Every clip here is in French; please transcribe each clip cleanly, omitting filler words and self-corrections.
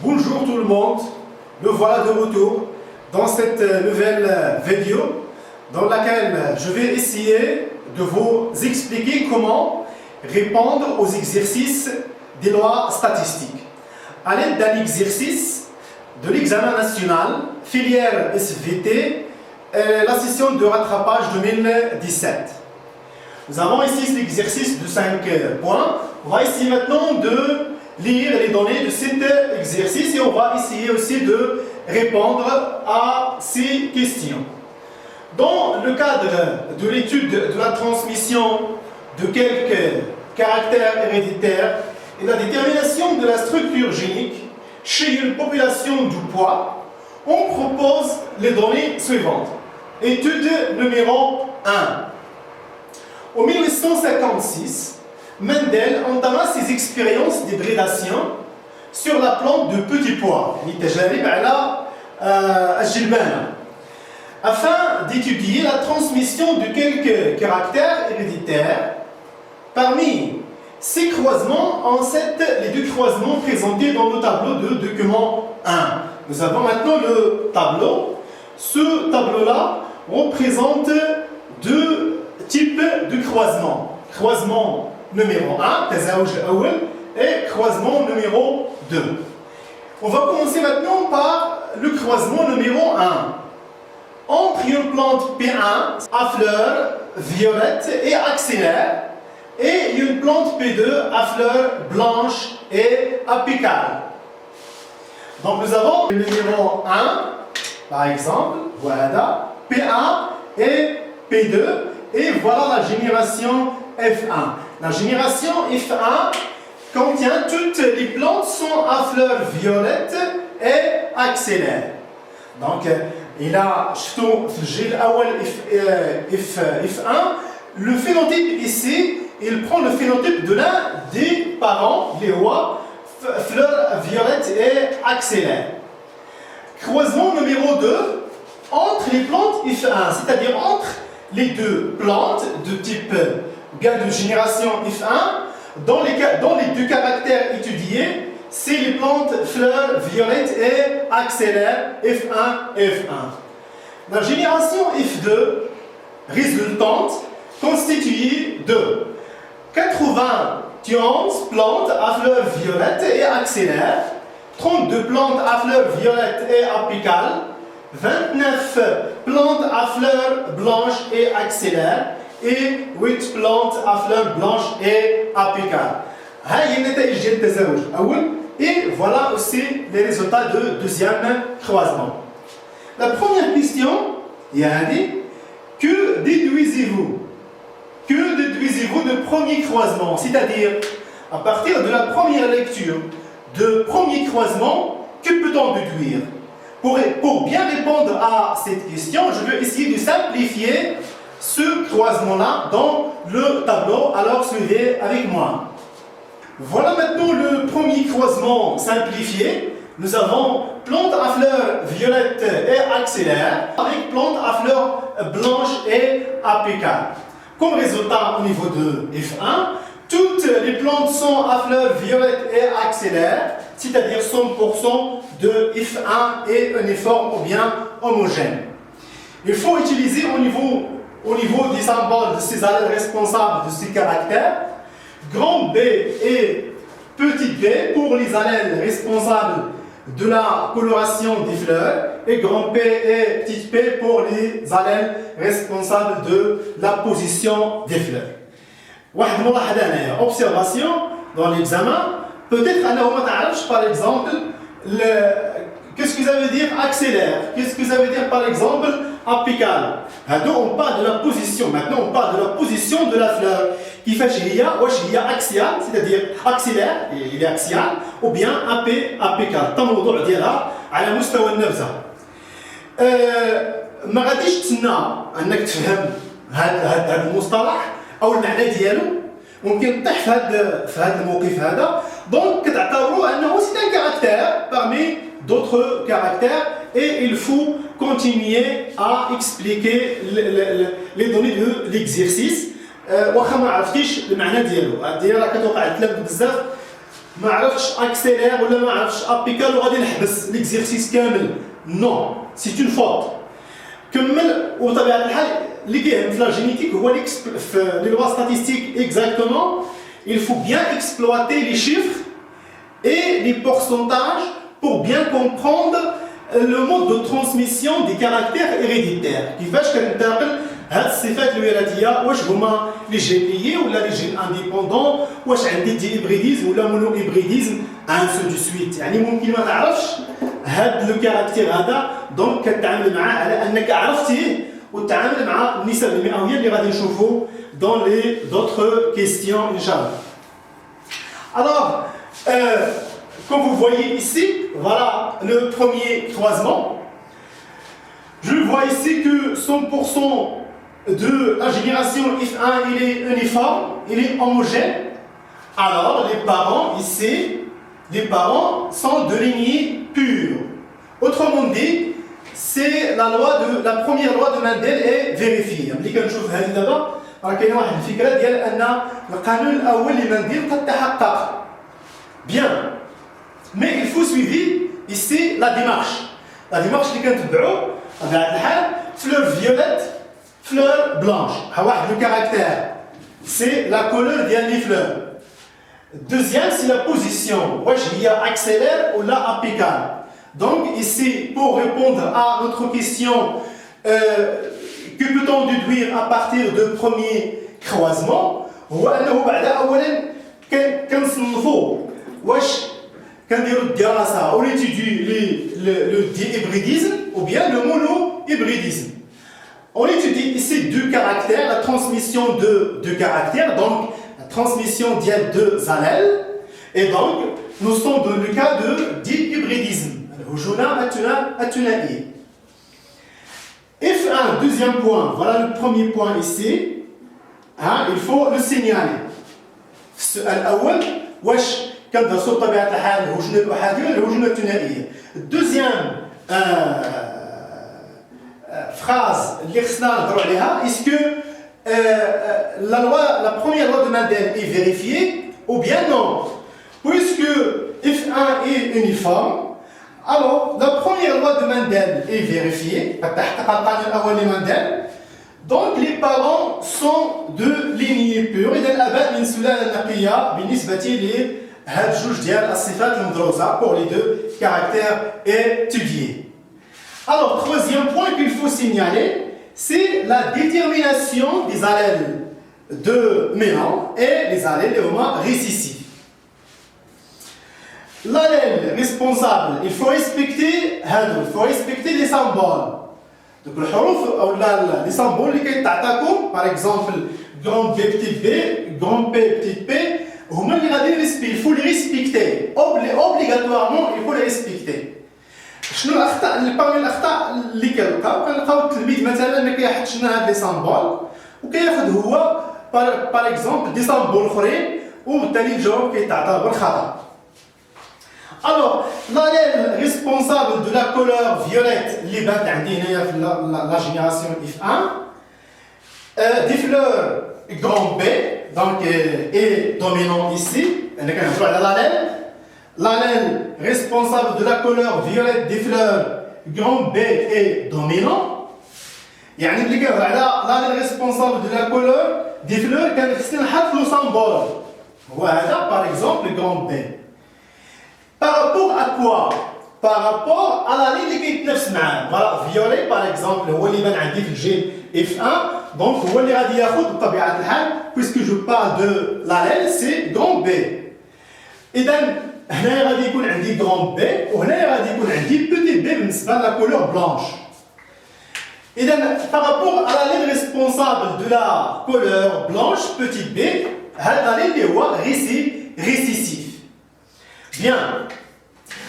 Bonjour tout le monde, me voilà de retour dans cette nouvelle vidéo dans laquelle je vais essayer de vous expliquer comment répondre aux exercices des lois statistiques à l'aide d'un exercice de l'examen national filière SVT, la session de rattrapage 2017. Nous avons ici l'exercice de 5 points. On va essayer maintenant de lire les données de cet exercice et on va essayer aussi de répondre à ces questions. Dans le cadre de l'étude de la transmission de quelques caractères héréditaires et la détermination de la structure génique chez une population du poids, on propose les données suivantes. Étude numéro 1. En 1856, Mendel entama ses expériences d'hybridation sur la plante de petits pois, afin d'étudier la transmission de quelques caractères héréditaires. Parmi ces croisements, les deux croisements présentés dans le tableau de document 1. Nous avons maintenant le tableau. Ce tableau-là représente deux types de croisements. Croisement numéro 1, et croisement numéro 2. On va commencer maintenant par le croisement numéro 1. Entre une plante P1 à fleurs violettes et axillaires et une plante P2 à fleurs blanches et apicales. Donc nous avons le numéro 1, par exemple, voilà, P1 et P2, et voilà la génération F1. La génération F1 contient toutes les plantes sont à fleurs violettes et axillaires. Donc, il a F1, le phénotype ici, il prend le phénotype de l'un des parents, les rois, fleurs violettes et axillaires. Croisement numéro 2, entre les plantes F1, c'est-à-dire entre les deux plantes de type bien de génération F1, dans les deux caractères étudiés, c'est les plantes fleurs violettes et axillaires F1 et F1. La génération F2 résultante constituée de 91 plantes à fleurs violettes et axillaires, 32 plantes à fleurs violettes et apicales, 29 plantes à fleurs blanches et axillaires et 8 plantes à fleurs blanches et apicales. Et voilà aussi les résultats de deuxième croisement. La première question, que déduisez-vous? Que déduisez-vous de premier croisement? C'est-à-dire, à partir de la première lecture de premier croisement, que peut-on déduire? Pour bien répondre à cette question, je vais essayer de simplifier ce croisement-là dans le tableau, alors suivez avec moi. Voilà maintenant le premier croisement simplifié. Nous avons plante à fleurs violettes et axillaires avec plante à fleurs blanches et apicales. Comme résultat au niveau de F1, toutes les plantes sont à fleurs violettes et axillaires, c'est-à-dire 100% de F1 est uniforme ou bien homogène. Il faut utiliser au niveau des symboles de ces allèles responsables de ces caractères, grand B et petit b pour les allèles responsables de la coloration des fleurs et grand P et petit p pour les allèles responsables de la position des fleurs. Observation dans l'examen, peut-être par exemple, qu'est-ce que ça veut dire axillaire? Qu'est-ce que ça veut dire par exemple apical? On parle de la position, maintenant on parle de la position de la fleur qui fait axial, c'est-à-dire axillaire, il est axial, ou bien apical. الموضوع ديالها على مستوى النبذة. ما غاديش تسنى انك تفهم هذا المصطلح او المعنى ديالو، ممكن تطيح في هذا الموقف هذا، دونك كتعتبروا انه c'est un caractère parmi d'autres caractères et il faut continuer à expliquer les données de l'exercice. واخا ما عرفتيش المعنى ديالو، هذه راه كتوقع لك بزاف ما عرفتش اكسيلير ولا ما عرفتش ابيكال وغادي نحبس ليكزيرسيس كامل. نو سي اون فوت. كمل. وطبيعه الحال اللي كيهم في لا جينيتيك هو في لي لوا ستاتيستيك اكزاكتومون il faut bien exploiter les chiffres et les pourcentages pour bien comprendre le mode de transmission des caractères héréditaires. كيفاش كننتقل هاد الصفات الوراثيه، واش هما لي جين ليي ولا لي جين انديبوندون، واش عندي دي هيبريديزم ولا مونو هيبريديزم ان سو دو سويت. يعني ممكن ما تعرفش هاد لو كاركتير هذا، دونك كتعامل معاه على انك عرفتيه وتتعامل مع النسب المئويه اللي غادي نشوفوا dans les d'autres questions Inch'Allah. Alors, comme vous voyez ici, voilà le premier croisement. Je vois ici que 100% de la génération F1 il est uniforme, il est homogène. Alors les parents ici, les parents sont de lignée pure. Autrement dit, c'est la première loi de Mendel est vérifiée. راه كاينه واحد الفكره ديال ان القانون الاول لمنديل قد تحقق. Bien. Mais il faut suivre ici la démarche. La démarche اللي كنتبعوا بطبيعه الحال fleur violette, fleur blanche. ها واحد le caractère. C'est la couleur ديال les fleurs. Deuxième, c'est la position. واش هي accélère ou la apicale. Donc ici pour répondre à notre question que peut-on déduire à partir du premier croisement هو أنه بعد أولا كنصنفوا واش كنديروا الدراسة أو l'étude le dihybridisme ou bien le monohybridisme. On étudie ici deux caractères, la transmission de deux caractères, donc la transmission de deux allèles, et donc nous sommes dans le cas de dihybridisme. الهجونة الثنائية. F1, deuxième point, voilà le premier point ici. Hein, il faut le signaler. السؤال الأول واش كندرسوا بطبيعة الحال الهجونة الأحادية ولا الهجونة الثنائية. Deuxième phrase اللي خصنا نهضروا عليها est-ce que la première loi de Mendel est vérifiée ou bien non? Puisque F1 est uniforme, alors, la première loi de Mendel est vérifiée, donc les parents sont de lignée pure. إذا الآباء من سلالة نقية بالنسبة لهاد جوج ديال الصفات المدروسة pour les deux caractères étudiés. Alors, troisième point qu'il faut signaler, c'est la détermination des allèles de mélange et les allèles récessifs. L'allèle responsable, il faut respecter les symboles. Donc les symboles qui sont par exemple grand B, petit b, grand P, petit p, il faut les respecter. Obligatoirement, il faut les respecter. شنو الاخطاء اللي parmi الاخطاء اللي كنلقاو التلميذ مثلا ما كيحطش لنا هاد لي سامبول وكياخذ هو par exemple دي سامبول اخرين وبالتالي الجواب كيتعتبر خطا. Alors, l'allèle responsable de la couleur violette, les la génération F1, des fleurs grand B, donc est dominant ici. L'allèle responsable de la couleur violette des fleurs grand B est dominant. يعني اللي كيهضر على l'allèle responsable de la couleur des fleurs كان خصنا نحط له symbole. هو هذا par exemple grand B. Par rapport à quoi? Par rapport à la ligne qui est معاه. Voilà, violet par exemple, هو اللي بان عندي في الجين F1, donc هو اللي غادي ياخذ بطبيعة الحال puisque je parle de l'allèle c'est grand B. إذا هنايا غادي يكون عندي grand B وهنايا غادي يكون عندي petit b بالنسبة la couleur blanche. إذا par rapport à la ligne responsable de la couleur blanche petit b, هذا اللي هو récessif. Bien.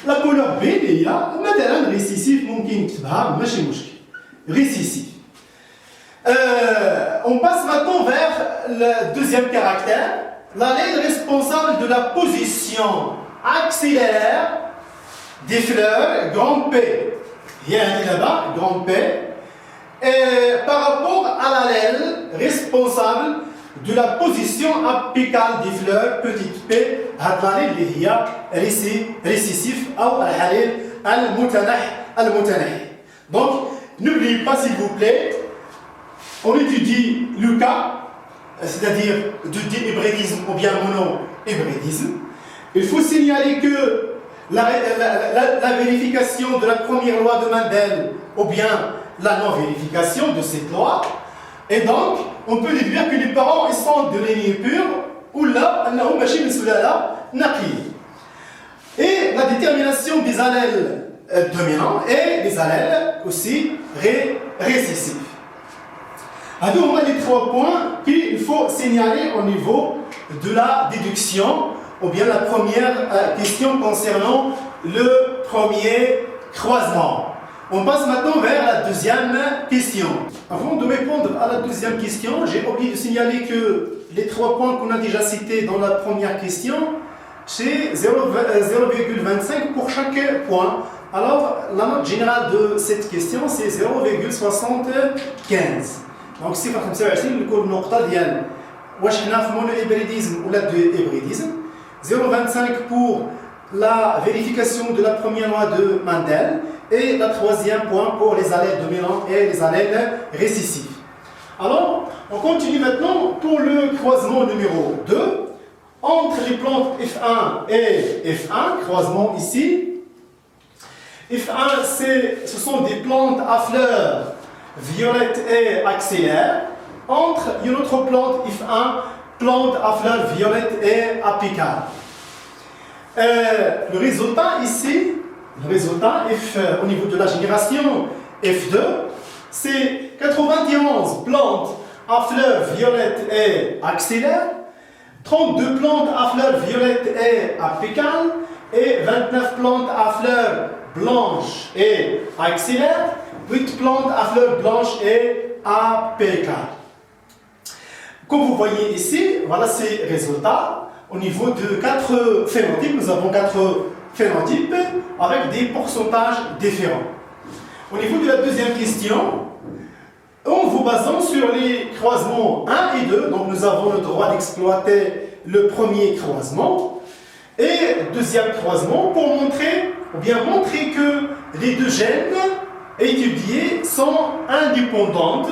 La couleur B اللي هي مثلا récessif ممكن نكتبها ماشي مشكل. Récessif. On passe maintenant vers le deuxième caractère, l'allèle responsable de la position axillaire des fleurs grand P. Il y a un là-bas, grand P. Et par rapport à l'allèle responsable de la position apicale des fleurs, petite p, هاد اللي هي récessif أو الحليل المتنحي. Donc, n'oubliez pas s'il vous plaît, on étudie le cas, c'est-à-dire de dihybridisme ou bien monohybridisme. Il faut signaler que la vérification de la première loi de Mendel ou bien la non-vérification de cette loi, et donc on peut déduire que les parents ils sont de lignée pure ou là, et la détermination des allèles dominants et des allèles aussi récessifs. Alors, on a les 3 points qu'il faut signaler au niveau de la déduction, ou bien la première question concernant le premier croisement. On passe maintenant vers la deuxième question. Avant de répondre à la deuxième question, j'ai oublié de signaler que les 3 points qu'on a déjà cités dans la première question, c'est 0,25 pour chaque point. Alors, la note générale de cette question, c'est 0,75. Donc, si par exemple, le cours de نقطة ديال واش حنا في monohybridisme ou la dihybridisme, 0,25 pour la vérification de la première loi de Mendel et le troisième point pour les allèles dominants et les allèles récessifs. Alors, on continue maintenant pour le croisement numéro 2 entre les plantes F1 et F1, croisement ici. F1, ce sont des plantes à fleurs violettes et axillaires, entre une autre plante F1, plante à fleurs violettes et apicales. Le résultat ici, au niveau de la génération F2, c'est 91 plantes à fleurs violettes et axillaires, 32 plantes à fleurs violettes et apicales et 29 plantes à fleurs blanches et axillaires, 8 plantes à fleurs blanches et apicales. Comme vous voyez ici, voilà ces résultats. Au niveau de 4 phénotypes, nous avons 4 phénotypes avec des pourcentages différents. Au niveau de la deuxième question, en vous basant sur les croisements 1 et 2, donc nous avons le droit d'exploiter le premier croisement et deuxième croisement pour montrer que les deux gènes étudiés sont indépendantes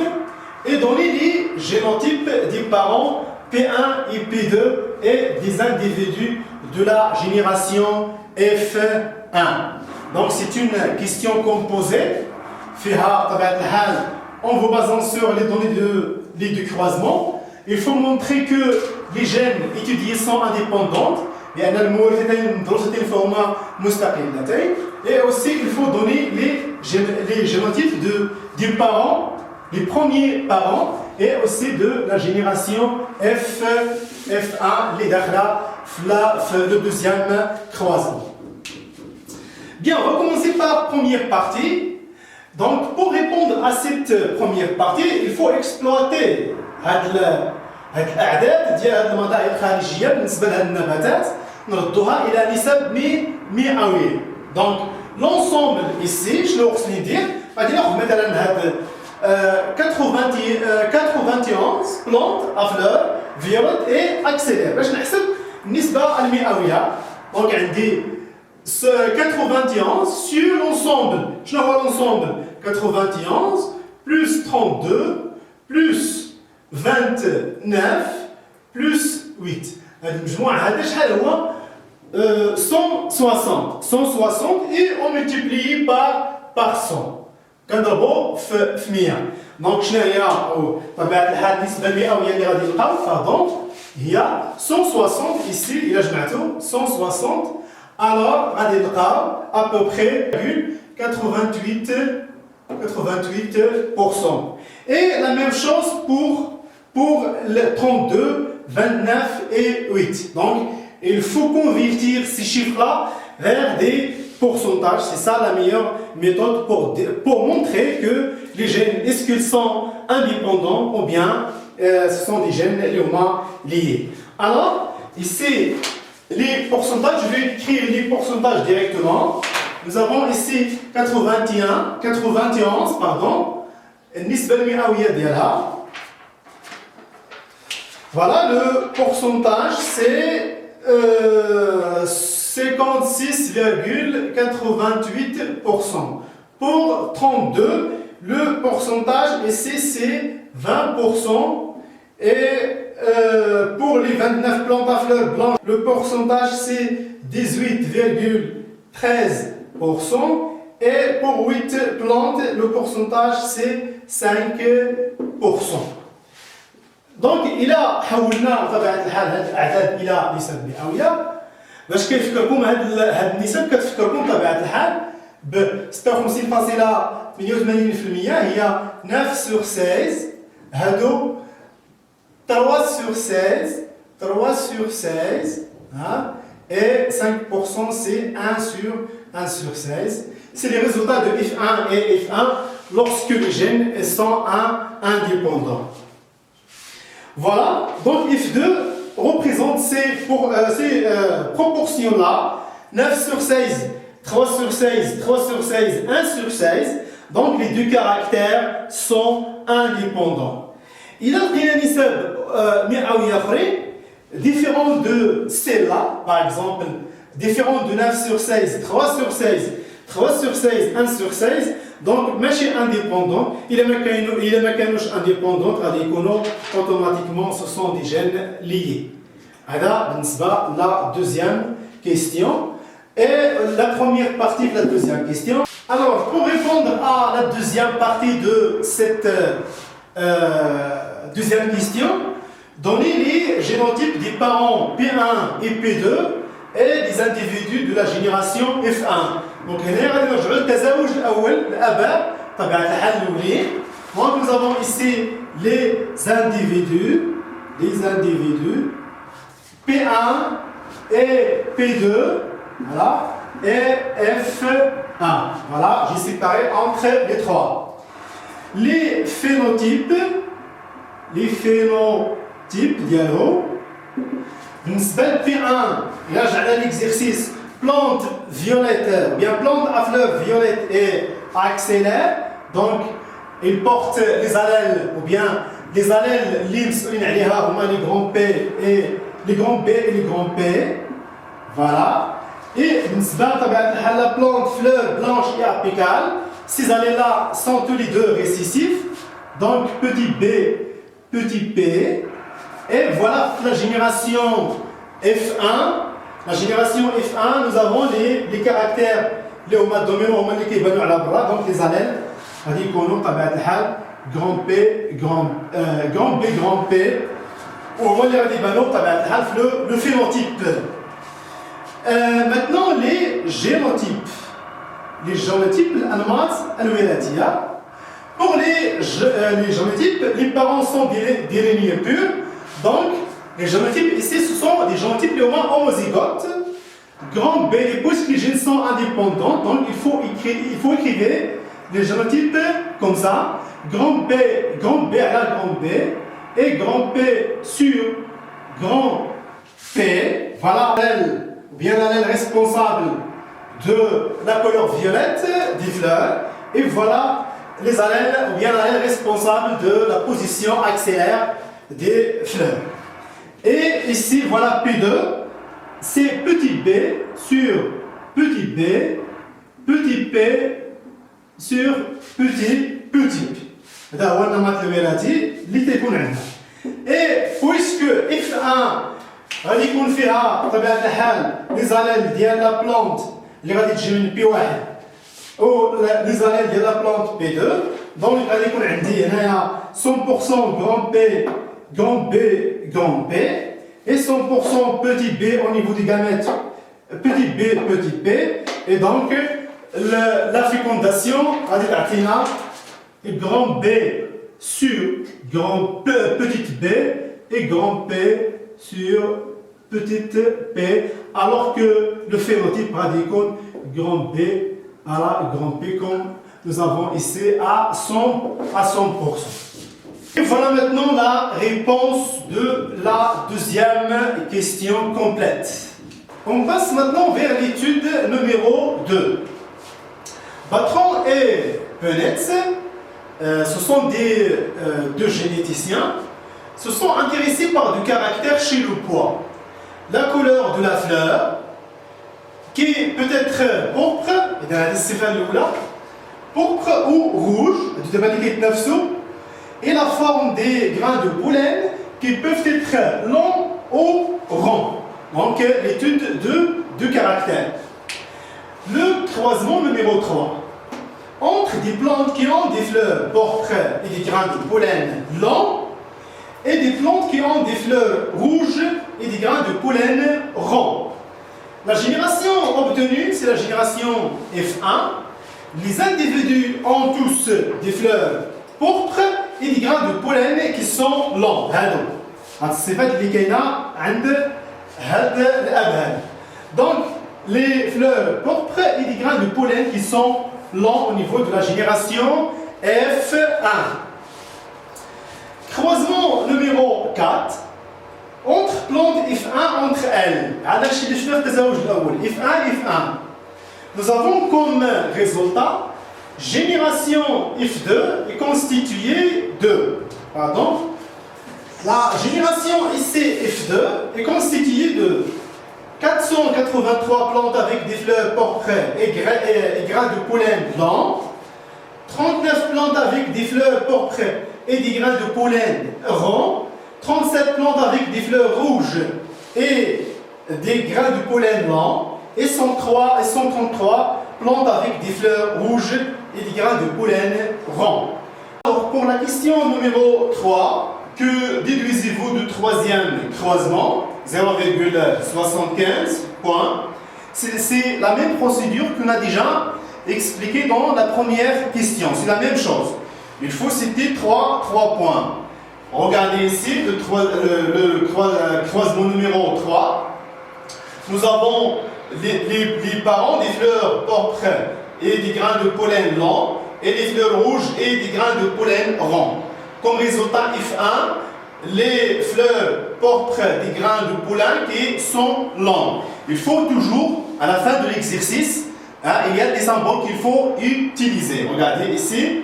et donner les génotypes des parents P1 et P2 et des individus de la génération F1. Donc c'est une question composée, en vous basant sur les données des deux croisements. Il faut montrer que les gènes étudiés sont indépendants, et aussi il faut donner les génotypes des parents, les premiers parents, et aussi de la génération F1, les Dakhla, le deuxième croisement. Bien, on va commencer par la première partie. Donc, pour répondre à cette première partie, il faut exploiter الأعداد ديال هذه المظاهر الخارجية بالنسبة لهذه النباتات نردوها إلى نسب مئوية. Donc, l'ensemble ici, شنو خصني ندير؟ غادي ناخذ مثلا هاد 91 plantes à fleurs violettes et axillaires باش نحسب النسبة المئوية. Donc عندي 91 sur l'ensemble. شنو هو l'ensemble؟ 91 plus 32 plus 29 plus 8. هذا المجموع هذا شحال هو؟ 160 et on multiplie par 100. كنضربو في 100. دونك شنو هي بطبيعة الحال النسبة المئوية اللي غادي نلقاو فدونك هي 160 ici إلا جمعتو 160 alors غادي نلقاو à peu près 88%. Et la même chose pour le 32, 29 et 8. Donc il faut convertir ces chiffres-là vers des pourcentages. C'est ça la meilleure méthode pour montrer que les gènes, est-ce qu'ils sont indépendants ou bien ce sont des gènes liés. Alors, ici, les pourcentages, je vais écrire les pourcentages directement. Nous avons ici 91, pardon. النسبة المئوية ديالها Voilà, le pourcentage, c'est 56,88%. Pour 32, le pourcentage ici, c'est 20%. Et pour les 29 plantes à fleurs blanches, le pourcentage, c'est 18,13%. Et pour 8 plantes, le pourcentage, c'est 5%. Donc الى حولنا بطبيعه الحال هذه الاعداد الى نسب مئويه باش كيفكركم هاد النسب كتفكركم بطبيعه الحال ب 56.88% هي 9 sur 16 هادو 3 sur 16 3 sur 16 hein, et 5% c'est 1 sur 16. C'est les résultats de F1 et F1 lorsque les gènes sont indépendants. Voilà, donc F2 représente ces proportions-là, 9 sur 16, 3 sur 16, 3 sur 16, 1 sur 16, donc les deux caractères sont indépendants. Il a pris un nisab différent de celle-là, par exemple, différent de 9 sur 16, 3 sur 16, 3 sur 16, 1 sur 16, donc ماشي indépendant, il est ما كانوش indépendant, غادي يكونوا automatiquement ce sont des gènes liés. هذا بالنسبة la deuxième question et la première partie de la deuxième question. Alors pour répondre à la deuxième partie de cette deuxième question, donnez les génotypes des parents P1 et P2 et des individus de la génération F1. Donc هنا غادي نرجعوا للتزاوج الاول الاباء طبيعه الحال الاولين. Donc nous avons ici les individus P1 et P2 voilà et F1. Voilà, j'ai séparé entre les trois. Les phénotypes ديالو بالنسبه ل P1 là j'ai l'exercice plante violette, bien plante à fleurs violette et axélaire, donc il porte les allèles ou bien les allèles les grands P et les grands B et les grands P, voilà. Et la plante fleur blanche et apicale, ces allèles là sont tous les deux récessifs, donc petit B, petit P, et voilà la génération F1. La génération F1, nous avons les caractères les dominants, donc les allèles, grand P, grand B, grand P, le phénotype. Maintenant, les génotypes. Les génotypes, pour les génotypes, les parents sont des lignées pures, donc les génotypes ici, ce sont des génotypes homozygotes. Grand B, puisque les gènes sont indépendants, donc il faut écrire les génotypes comme ça. Grand B à la grand B et grand P sur grand P. Voilà l'allèle responsable de la couleur violette des fleurs. Et voilà les allèles ou bien l'allèle responsable de la position axillaire des fleurs. Et ici, voilà P2, c'est petit b sur petit b, petit p sur petit p. هذا هو النمط الوراثي اللي تيكون عندنا. Et puisque F1 غادي يكون فيها بطبيعة الحال لي زاليل ديال لا بلونت اللي غادي تجي من P1 و لي زاليل ديال لا بلونت P2، دونك غادي يكون عندي هنايا 100% grand P, grand B, grand P, et 100% petit b au niveau du gamète, petit b, petit p, et donc la fécondation va être grand B sur grand P, petite b, et grand P sur petite p, alors que le phénotype radical grand B à la grand P comme nous avons ici à 100%. Et voilà maintenant la réponse de la deuxième question complète. On passe maintenant vers l'étude numéro 2. Batron et Penetz, ce sont deux généticiens se sont intéressés par du caractère chez le pois. La couleur de la fleur, qui peut être pourpre, pourpre ou rouge, et la forme des grains de pollen qui peuvent être longs ou ronds. Donc l'étude de caractère. Le croisement numéro 3. Entre des plantes qui ont des fleurs pourpres et des grains de pollen longs et des plantes qui ont des fleurs rouges et des grains de pollen ronds. La génération obtenue, c'est la génération F1. Les individus ont tous des fleurs pourpres et des grains de pollen qui sont longs. Donc, les fleurs pourpres et des grains de pollen qui sont longs au niveau de la génération F1. Croisement numéro 4. Entre plantes F1 entre elles. F1 et F1. Nous avons comme résultat génération F2 est constituée de. Pardon. La génération ici F2 est constituée de 483 plantes avec des fleurs pourpres et grains de pollen blanc, 39 plantes avec des fleurs pourpres et des grains de pollen ronds, 37 plantes avec des fleurs rouges et des grains de pollen blanc, et 133 plantes avec des fleurs rouges et des grains de pollen ronds. Alors pour la question numéro 3, que déduisez-vous du troisième croisement? 0,75 points. C'est la même procédure qu'on a déjà expliquée dans la première question. C'est la même chose. Il faut citer 3 points. Regardez ici le croisement numéro 3. Nous avons les parents des fleurs pourpres et des grains de pollen blanc et les fleurs rouges et des grains de pollen ronds. Comme résultat F1, les fleurs pourpres des grains de pollen qui sont longs. Il faut toujours, à la fin de l'exercice, il y a des symboles qu'il faut utiliser. Regardez ici.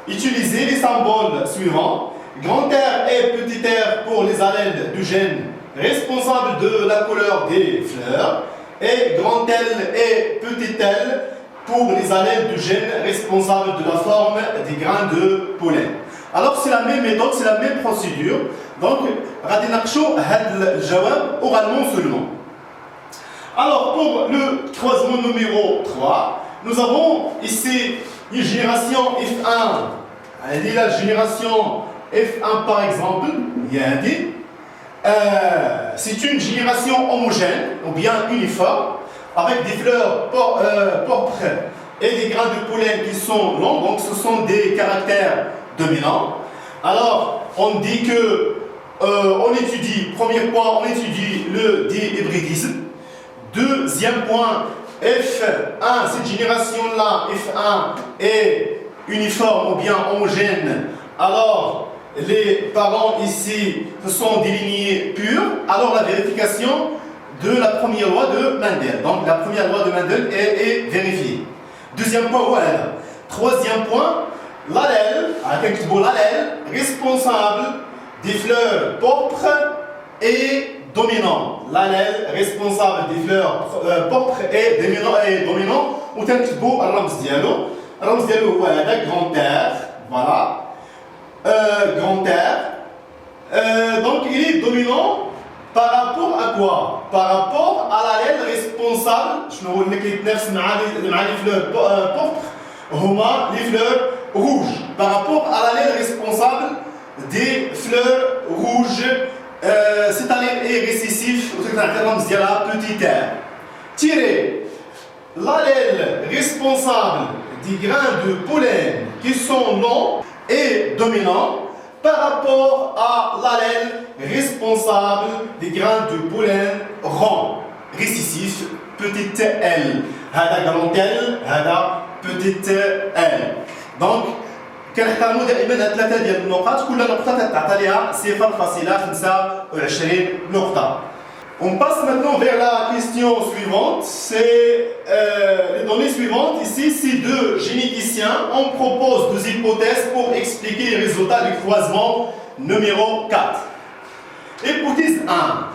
Utilisez les symboles suivants. Grand R et petit r pour les allèles du gène responsable de la couleur des fleurs. Et grand L et petit l pour les allèles du gène responsable de la forme des grains de pollen. Alors c'est la même méthode, c'est la même procédure. Donc, غادي نناقشوا هذا الجواب oralement seulement. Alors pour le croisement numéro 3, nous avons ici une génération F1. Elle est la génération F1 par exemple. C'est une génération homogène ou bien uniforme avec des fleurs pourpres et des grains de pollen qui sont longs, donc ce sont des caractères dominants. Alors, on dit que on étudie, premier point, on étudie le dihybridisme. Deuxième point, F1, cette génération-là, F1 est uniforme ou bien homogène. Alors, les parents ici, ce sont des lignées pures. Alors, la vérification de la première loi de Mendel. Donc, la première loi de Mendel est vérifiée. Deuxième point, voilà. Troisième point, l'allèle, responsable des fleurs pourpres et dominants. L'allèle responsable des fleurs pourpres et dominants. Ou تنكتبوا الرمز ديالو. الرمز ديالو هو هذا grand R. Voilà. Grand R. Donc, il est dominant. Par rapport à quoi? Par rapport à l'allèle responsable, شنو اللي كيتنافس مع les fleurs pourpres هما les fleurs rouges. Par rapport à l'allèle responsable des fleurs rouges, cet allèle est récessif, الرمز ديالها petit r. Tirer l'allèle responsable des grains de pollen qui sont longs et dominants par rapport à l'allèle responsable des grains de pollen ronds, récessif, petite l. هذا grand L, هذا petite l. Donc, كنحترموا دائما هاد ثلاثه ديال النقاط، كل نقطه تعطى لها 0.25 نقطه. On passe maintenant vers la question suivante. C'est les données suivantes. Ici, c'est deux généticiens. On propose deux hypothèses pour expliquer les résultats du croisement numéro 4. Hypothèse 1.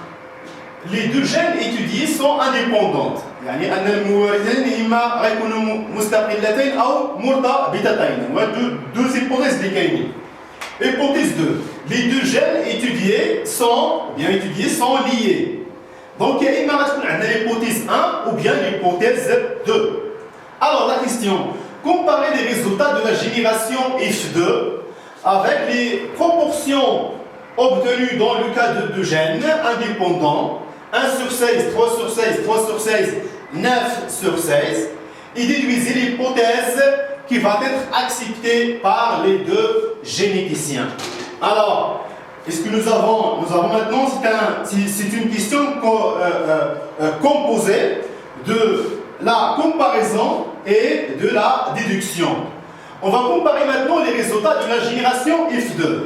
Les deux gènes étudiés sont indépendantes. يعني أن الموارثين إما غيكونوا مستقلتين أو مرتبطتين. Deux hypothèses اللي كاينين. Hypothèse 2. Les deux gènes étudiés sont liés. Donc, il y a l'hypothèse 1 ou bien l'hypothèse 2. Alors, la question, comparer les résultats de la génération F2 avec les proportions obtenues dans le cas de deux gènes indépendants, 1 sur 16, 3 sur 16, 3 sur 16, 9 sur 16, et déduisez l'hypothèse qui va être acceptée par les deux généticiens. Alors, est-ce que nous avons maintenant, c'est une question composée de la comparaison et de la déduction. On va comparer maintenant les résultats de la génération F2.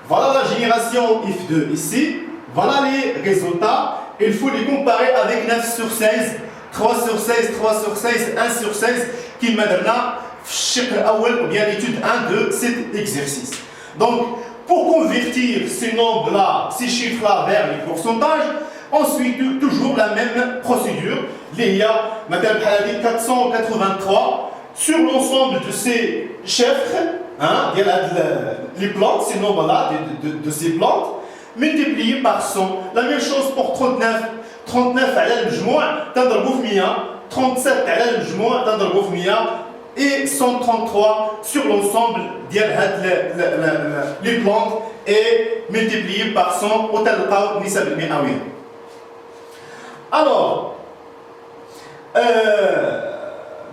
Voilà la génération F2 ici. Voilà les résultats. Il faut les comparer avec 9 sur 16, 3 sur 16, 3 sur 16, 1 sur 16 qui m'a donné ou bien l'étude 1 de cet exercice. Donc, pour convertir ces nombres-là, ces chiffres-là vers les pourcentages, on suit toujours la même procédure. Il y a maintenant 483 sur l'ensemble de ces chiffres, il y a les plantes, ces nombres-là de ces plantes, multipliés par 100. La même chose pour 39. 39 على المجموع تنضربوا في 100. 37 على المجموع تنضربوا في 100. Et 133 sur l'ensemble les plantes et multiplié par 100 وتلقاو النسب المئوية. Alors,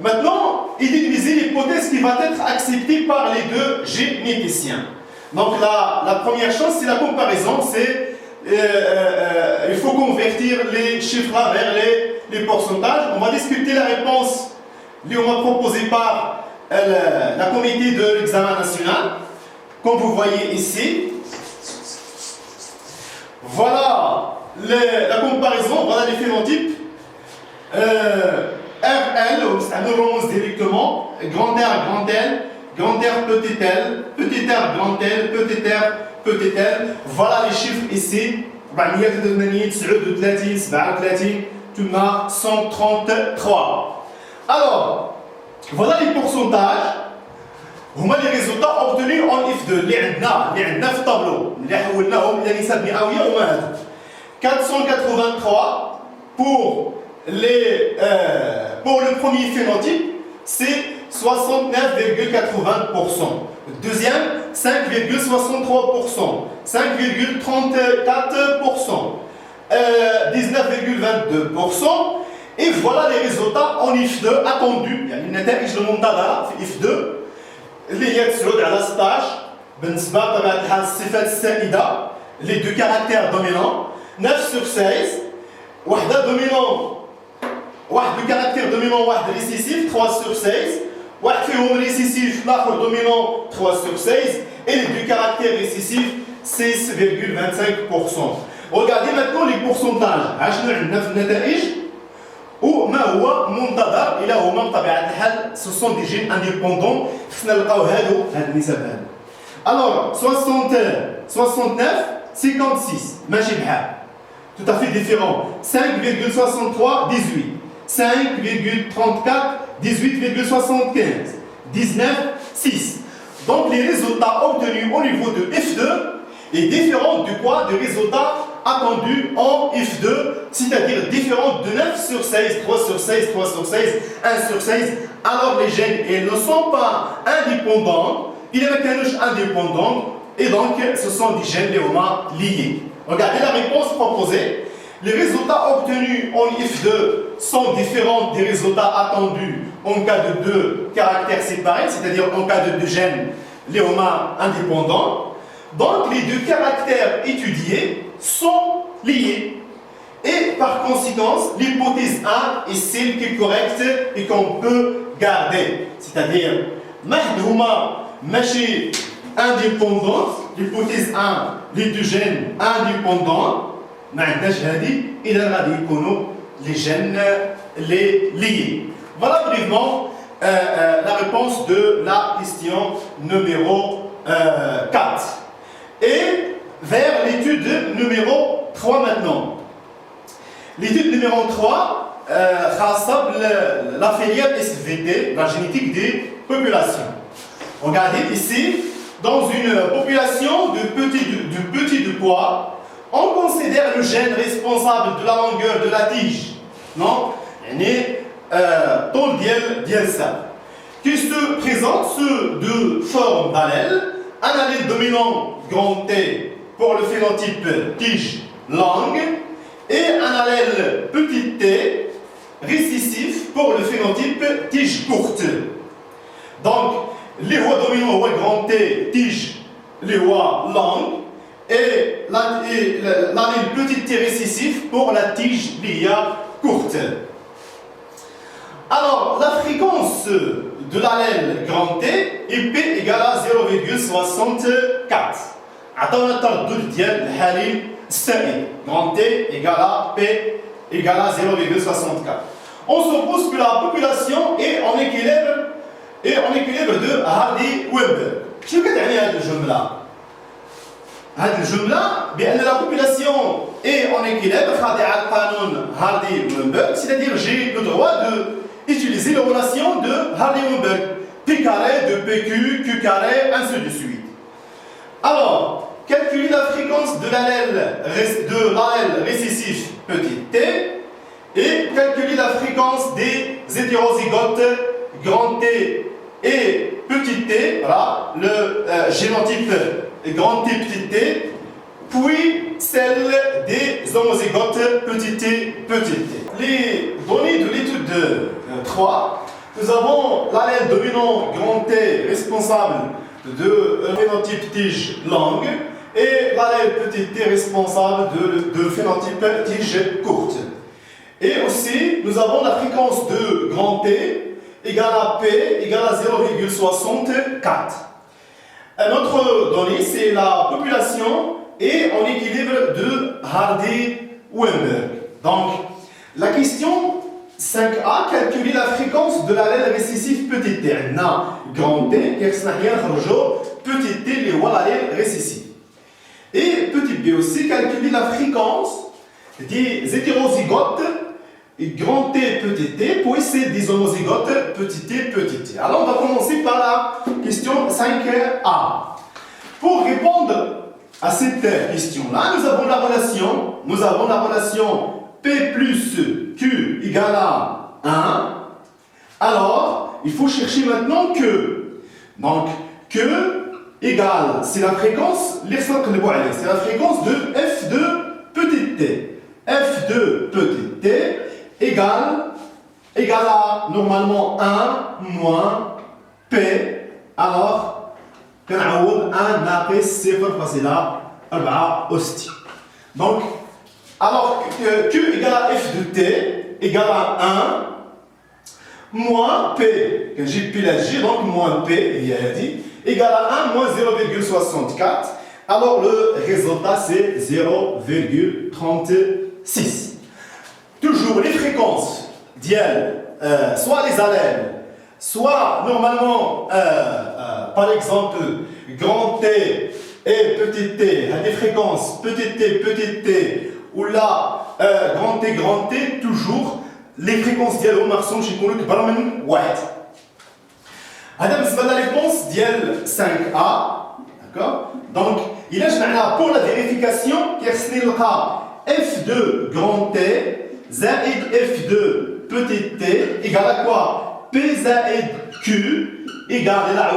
maintenant, il est divisé l'hypothèse qui va être acceptée par les deux généticiens. Donc la première chose, c'est la comparaison, c'est il faut convertir les chiffres vers les pourcentages. On va discuter la réponse proposée par la comité de l'examen national, comme vous voyez ici. Voilà la comparaison, voilà les phénotypes. RL, on remonte directement, grand R, grand L, grand R, petit L, petit R, grand L, petit R, petit L. Voilà les chiffres ici. 488, 39, 37, tu as 133. Alors, voilà les pourcentages. هما les résultats obtenus en F2 اللي عندنا في الطابلو اللي حولناهم الى نسب مئويه هما هادو 483 pour le premier phénotype c'est 69,80%. Deuxième 5,63%, 5,34%, 19,22%. Et voilà les résultats en F2 attendus. يعني النتائج المنتظرة في F2 اللي هي تسعود على 16 بالنسبة لطبيعة الحال الصفات السائدة les deux caractères dominants 9 sur 16 وحدة دومينون واحد le caractère dominant واحد récessif 3 sur 16 واحد فيهم récessif الآخر dominant 3 sur 16 et les deux caractères récessifs 6,25%. Regardez maintenant les pourcentages. عشنا عندنا في النتائج وما هو منتظر الى هما بطبيعه الحال ce sont des gènes indépendants خصنا نلقاو هاد النسب هادو. Alors 69 56 ماشي بحال tout à fait différent 5,63 18 5,34 18,75 19 6. Donc les résultats obtenus au niveau de F2 est différent de quoi? Des résultats attendus en F2, c'est-à-dire différents de 9 sur 16, 3 sur 16, 3 sur 16, 1 sur 16. Alors les gènes ils ne sont pas indépendants, ils ne sont indépendants et donc ce sont des gènes liés. Regardez la réponse proposée. Les résultats obtenus en F2 sont différents des résultats attendus en cas de deux caractères séparés, c'est-à-dire en cas de deux gènes indépendants. Donc les deux caractères étudiés sont liés. Et par conséquence, l'hypothèse 1 est celle qui est correcte et qu'on peut garder. C'est-à-dire, indépendante, l'hypothèse 1, les deux gènes indépendants, ما عندناش هذه إذا غادي يكونوا les gènes les liés. Voilà brièvement la réponse de la question numéro 4. Et vers l'étude numéro 3 maintenant. L'étude numéro 3, la filière SVT, la génétique des populations. Regardez ici, dans une population de petits de poids, on considère le gène responsable de la longueur de la tige, non? Qui se présente sous deux formes d'allèles. Un allèle dominant grand T pour le phénotype tige longue et un allèle petit t récessif pour le phénotype tige courte. Donc, les voies dominantes, le grand T, tige, les voies longues, et l'allèle petit t récessif pour la tige lia courte. Alors, la fréquence de l'allèle grand T est P égale à 0,64. عطاونا التردد ديال الحليل السائل grand T égale à P égale à 0,64. On suppose que la population est en équilibre de Hardy-Weinberg. شنو كتعني هذه الجملة؟ هذه الجملة بأن la population est en équilibre خاضعة لقانون Hardy-Weinberg, c'est-à-dire j'ai le droit d'utiliser les relations de Hardy-Weinberg, P carré de PQ, Q carré, ainsi de suite. Alors, calculer la fréquence de l'allèle récessif petit t et calculer la fréquence des hétérozygotes grand T et petit t, voilà, le génotype grand T petit t, puis celle des homozygotes petit t petit t. Les données de l'étude 3, nous avons l'allèle dominant grand T responsable de phénotype tige longue et l'allèle petit t responsable de phénotype tige courte. Et aussi, nous avons la fréquence de grand T égale à P égale à 0,64. Un autre donnée, c'est la population est en équilibre de Hardy-Weinberg. Donc, la question 5A, calculer la fréquence de l'allèle récessif petit t. On a grand T, petit t, les l'allèle récessif. Et petit b aussi, calculer la fréquence des hétérozygotes grand T, petit t, puis c'est des homozygotes petit t. Alors, on va commencer par la question 5A. Pour répondre à cette question-là, nous avons la relation P plus Q égale à 1. Alors, il faut chercher maintenant que. Donc, que égale, c'est la fréquence, c'est la fréquence de F de petit t. F de petit t égale à, normalement, 1 moins P. Alors, كنعوض 1 ناقص 0.4 Donc, alors, Q égale à F de T égale à 1 moins P, que j'ai P la G, donc moins P, il y a dit, égale à 1 moins 0,64. Alors, le résultat, c'est 0,36. Toujours les fréquences d'IEL, soit les allèles, soit normalement, par exemple, grand T et petit t, à des fréquences petit t, ou là, grand T, toujours, les fréquences d'IEL au marson, j'ai connu que barman واحد. هذا بالنسبة la réponse d'IEL 5A, d'accord? Donc, il a pour la vérification, كيخصني نلقى F de grand T زائد F de petit t égale à quoi? P زائد Q égale à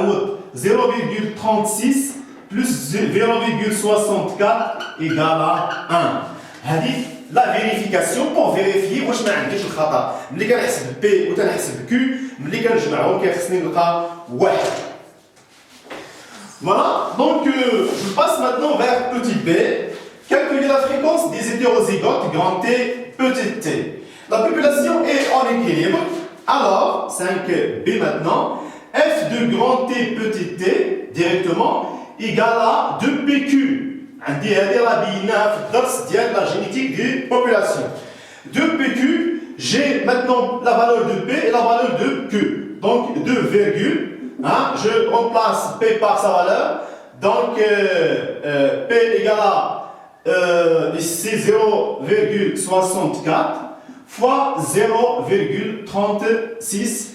0,36 plus 0,64 égale à 1. هذه la vérification pour vérifier واش ما عنديش الخطا. ملي كنحسب P و تنحسب Q ملي كنجمعهم كيخصني نلقى واحد. Voilà, donc je passe maintenant vers petit b. Calculer la fréquence des hétérozygotes grand T, petit t. La population est en équilibre. Alors, 5b maintenant, f de grand T, petit t, directement, égale à 2pq. عندي هذه راه بيناها في الدرس ديال la génétique des populations. De PQ, j'ai maintenant la valeur de P et la valeur de Q. Donc 2 virgules, hein, je remplace P par sa valeur. Donc P égale à ici 0,64 fois 0,36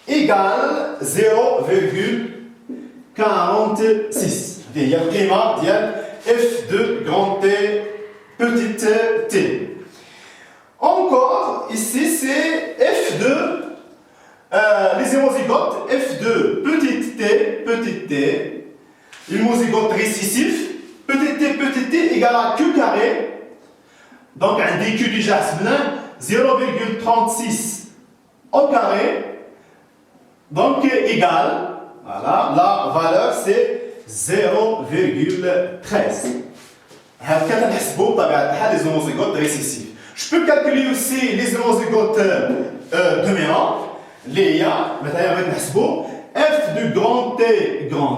égale 0,46. Il y a le climat f de grand T petit t. Encore, ici c'est f de les hémozygotes, f de petit t, l'hémozygote récessif, petit t égale à q carré. Donc un dq déjà 0,36 au carré. Donc égale, voilà, la valeur c'est 0,13. هكذا نحسبوا بطبيعة الحال les hémozygotes récessifs. Je peux calculer aussi les hémozygotes dominants. اللي هي مثلا بغيت نحسبوا f de grand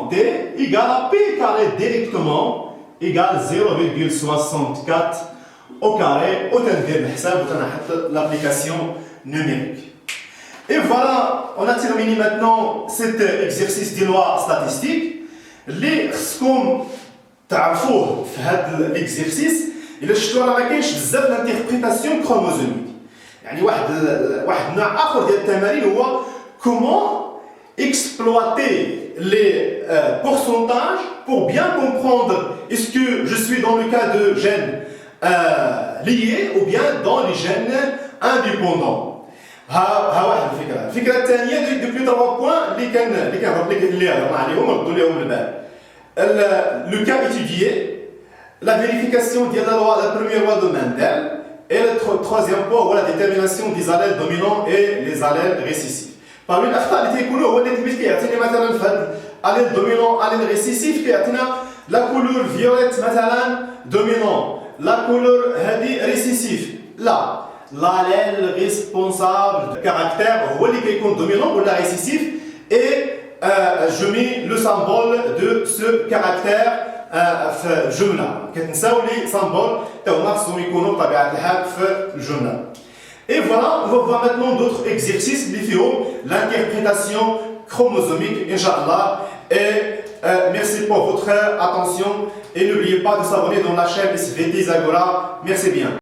T égale à p carré directement égale 0,64 au carré. وتندير الحساب وتنحط l'application numérique. Et voilà, on a terminé maintenant cet exercice des lois statistiques. اللي خصكم تعرفوه في هذا الاكزرسيس الا شفتوا راه ما كاينش بزاف لانتربريتاسيون كروموزوميك. يعني واحد نوع اخر ديال التمارين هو كومون exploiter les pourcentages pour bien comprendre est-ce que je suis dans le cas de gènes liés ou bien dans les gènes indépendants. ها واحد الفكره الثانيه دو بلو 3 بوين اللي كنهضر لك اللي هضرنا عليهم ردوا لهم البال. Le cas étudié, la vérification de la première loi de Mendel et le troisième point, la détermination des allèles dominants et les allèles récessifs. Parmi les أخطاء اللي تيكونوا هو اللي كيعطيني مثلا في هذا allèle dominant allèle récessif كيعطينا la couleur violette مثلا dominant, la couleur هذه récessif. لا l'allèle responsable du caractère هو اللي كيكون dominant ولا récessif et je mets le symbole de ce caractère في الجملة. كتنساو لي symbole تاهما خصهم يكونوا بطبيعة الحال في الجملة. Et voilà, on va voir maintenant d'autres exercices اللي فيهم l'interprétation chromosomique, Inch'Allah. Et merci pour votre attention et n'oubliez pas de s'abonner dans la chaîne SVT Zagora. Merci bien.